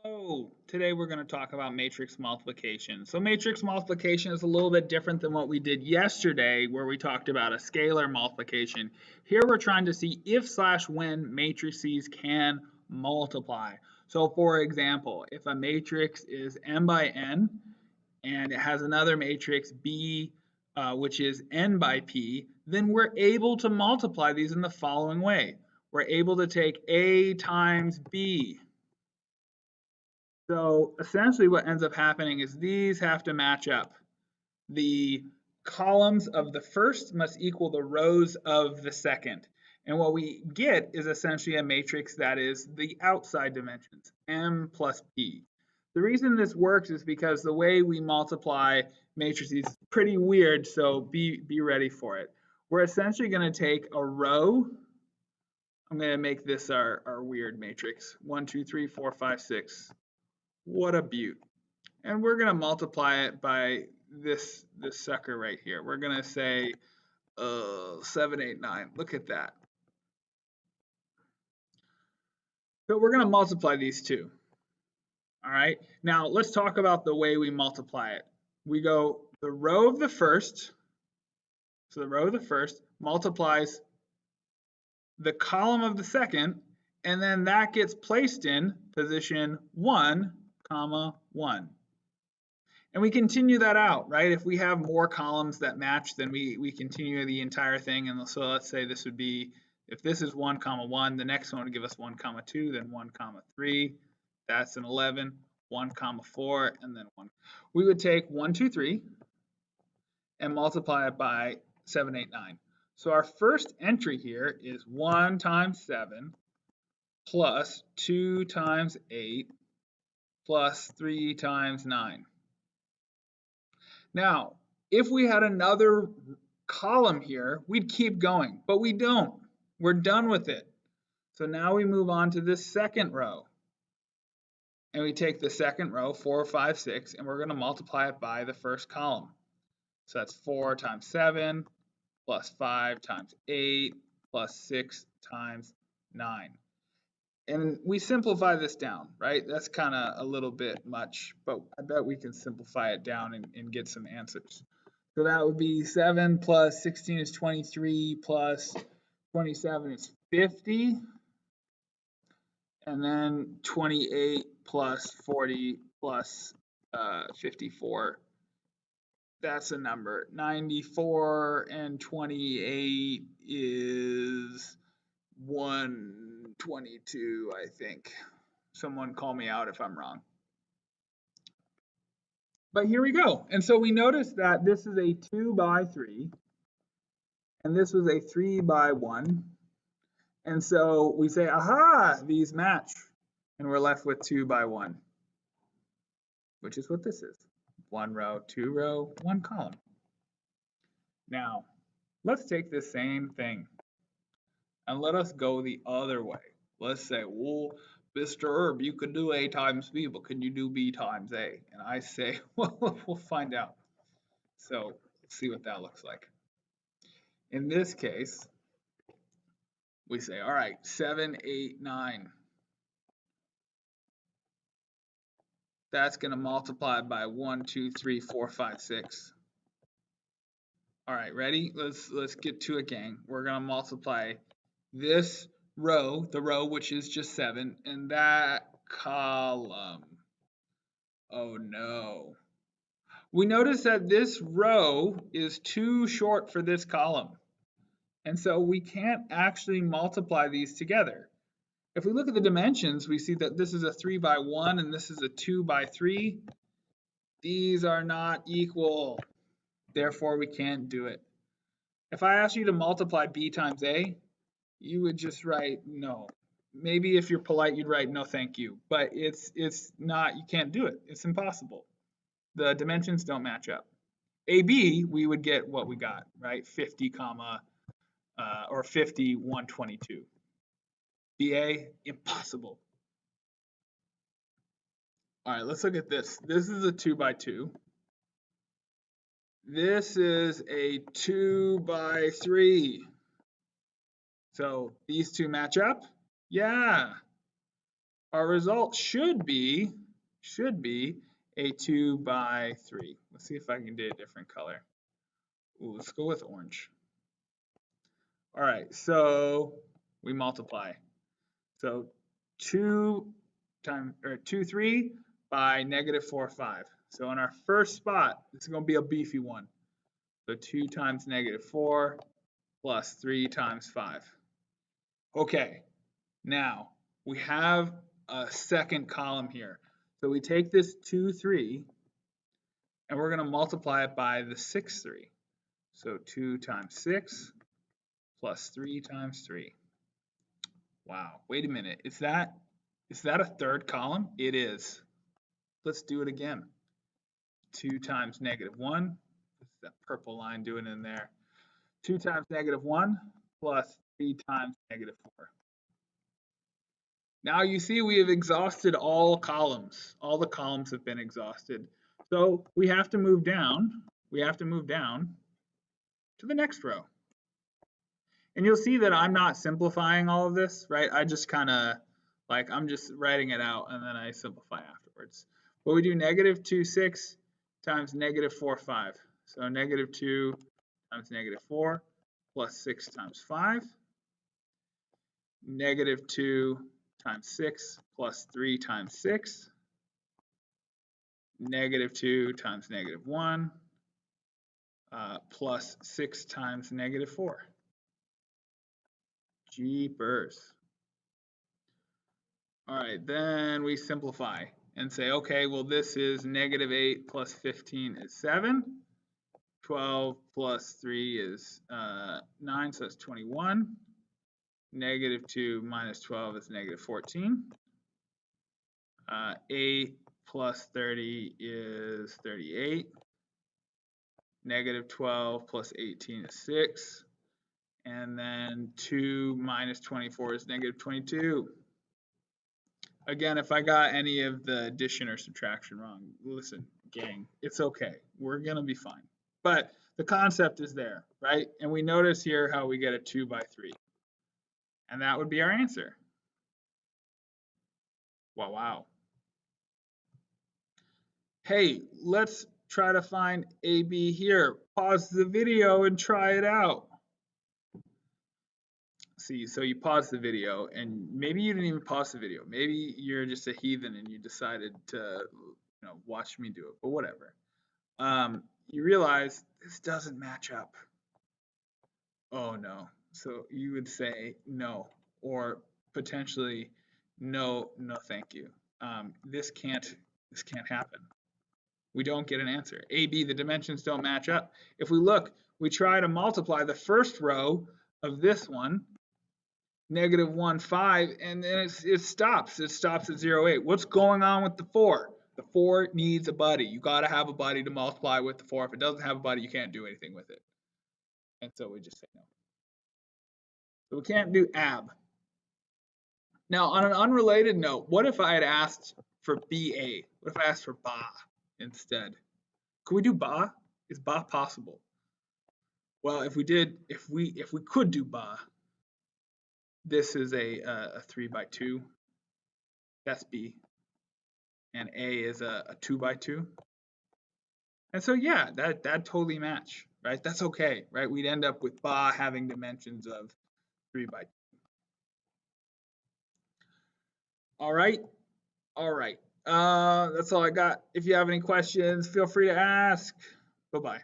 Hello. Today we're going to talk about matrix multiplication. So matrix multiplication is a little bit different than what we did yesterday where we talked about a scalar multiplication. Here we're trying to see if/when matrices can multiply. So for example, if a matrix is m by n and it has another matrix b which is n by p, then we're able to multiply these in the following way. We're able to take a times b. So essentially what ends up happening is these have to match up. The columns of the first must equal the rows of the second. And what we get is essentially a matrix that is the outside dimensions, m plus p. The reason this works is because the way we multiply matrices is pretty weird, so be ready for it. We're essentially going to take a row. I'm going to make this our weird matrix. 1, 2, 3, 4, 5, 6. What a beaut. And we're going to multiply it by this sucker right here. We're going to say 7, 8, 9. Look at that. So we're going to multiply these two. All right. Now let's talk about the way we multiply it. We go the row of the first. So the row of the first multiplies the column of the second, and then that gets placed in position 1, 1. And we continue that out, right? If we have more columns that match, then we continue the entire thing. And so let's say this would be, if this is 1, 1, the next one would give us 1, 2, then 1, 3. That's an 11, 1, 4, and then 1. We would take 1, 2, 3 and multiply it by 7, 8, 9. So our first entry here is 1 times 7 plus 2 times 8 plus 3 times 9. Now, if we had another column here, we'd keep going, but we don't. We're done with it. So now we move on to this second row. And we take the second row, 4, 5, 6, and we're going to multiply it by the first column. So that's 4 times 7 plus 5 times 8 plus 6 times 9. And we simplify this down, right? That's kind of a little bit much, but I bet we can simplify it down and get some answers. So that would be 7 plus 16 is 23 plus 27 is 50. And then 28 plus 40 plus 54. That's a number. 94 and 28 is 122, I think. Someone call me out if I'm wrong. But here we go. And so we notice that this is a 2 by 3, and this was a 3 by 1. And so we say, aha, these match. And we're left with 2 by 1, which is what this is. 1 row, 2 row, 1 column. Now, let's take the same thing and let us go the other way. Let's say, well, Mr. Herb, you could do A times B, but can you do B times A? And I say, well, we'll find out. So let's see what that looks like. In this case, we say, all right, 7, 8, 9. That's going to multiply by 1, 2, 3, 4, 5, 6. All right, ready? Let's get to it, gang. We're going to multiply this row, the row which is just 7, and that column. Oh no. We notice that this row is too short for this column. And so we can't actually multiply these together. If we look at the dimensions, we see that this is a 3 by 1 and this is a 2 by 3. These are not equal. Therefore, we can't do it. If I asked you to multiply B times A, you would just write no. Maybe if you're polite, you'd write no thank you. But it's not, you can't do it. It's impossible. The dimensions don't match up. AB, we would get what we got, right? 50, or 50, 122. BA, impossible. All right, let's look at this. This is a 2 by 2. This is a 2 by 3. So these two match up? Yeah. our result should be a 2 by 3. Let's see if I can do a different color. Ooh, let's go with orange. All right, so we multiply. So 2 times, or 2, 3 by negative 4, 5. So in our first spot, this is going to be a beefy one. So 2 times negative 4 plus 3 times 5. Okay, now we have a second column here. So we take this 2, 3, and we're going to multiply it by the 6, 3. So 2 times 6 plus 3 times 3. Wow, wait a minute. Is that a third column? It is. Let's do it again. 2 times negative 1. This is that purple line doing in there. 2 times negative 1 plus 3 times negative 4. Now you see we have exhausted all columns. All the columns have been exhausted. So we have to move down. We have to move down to the next row. And you'll see that I'm not simplifying all of this, right? I just kind of, like, I'm just writing it out and then I simplify afterwards. But we do negative 2, 6 times negative 4, 5. So negative 2 times negative 4 plus 6 times 5. Negative 2 times 6 plus 3 times 6. Negative 2 times negative 1 plus 6 times negative 4. Jeepers. All right, then we simplify and say, okay, well, this is negative 8 plus 15 is 7. 12 plus 3 is 9, so that's 21. Negative 2 minus 12 is negative 14. 8 plus 30 is 38. Negative 12 plus 18 is 6. And then 2 minus 24 is negative 22. Again, if I got any of the addition or subtraction wrong, listen, gang, it's okay. We're going to be fine. But the concept is there, right? And we notice here how we get a 2 by 3. And that would be our answer. Wow, wow. Hey, let's try to find AB here. Pause the video and try it out. See, so you pause the video, and maybe you didn't even pause the video. Maybe you're just a heathen and you decided to, watch me do it, but whatever. You realize this doesn't match up. Oh no. So you would say no, or potentially no, no, thank you. This can't happen. We don't get an answer. A, B, the dimensions don't match up. If we look, we try to multiply the first row of this one, negative 1, 5, and then it stops. It stops at 0, 8. What's going on with the 4? The 4 needs a buddy. You got to have a buddy to multiply with the 4. If it doesn't have a buddy, you can't do anything with it. And so we just say no. So we can't do ab. Now, on an unrelated note, what if I had asked for BA? What if I asked for ba instead? Could we do ba? Is ba possible? Well, if we could do ba, this is a 3 by 2. That's B. And A is a 2 by 2. And so yeah, that totally match, right? That's okay, right? We'd end up with ba having dimensions of 3 by 2. All right. All right. That's all I got. If you have any questions, feel free to ask. Bye-bye.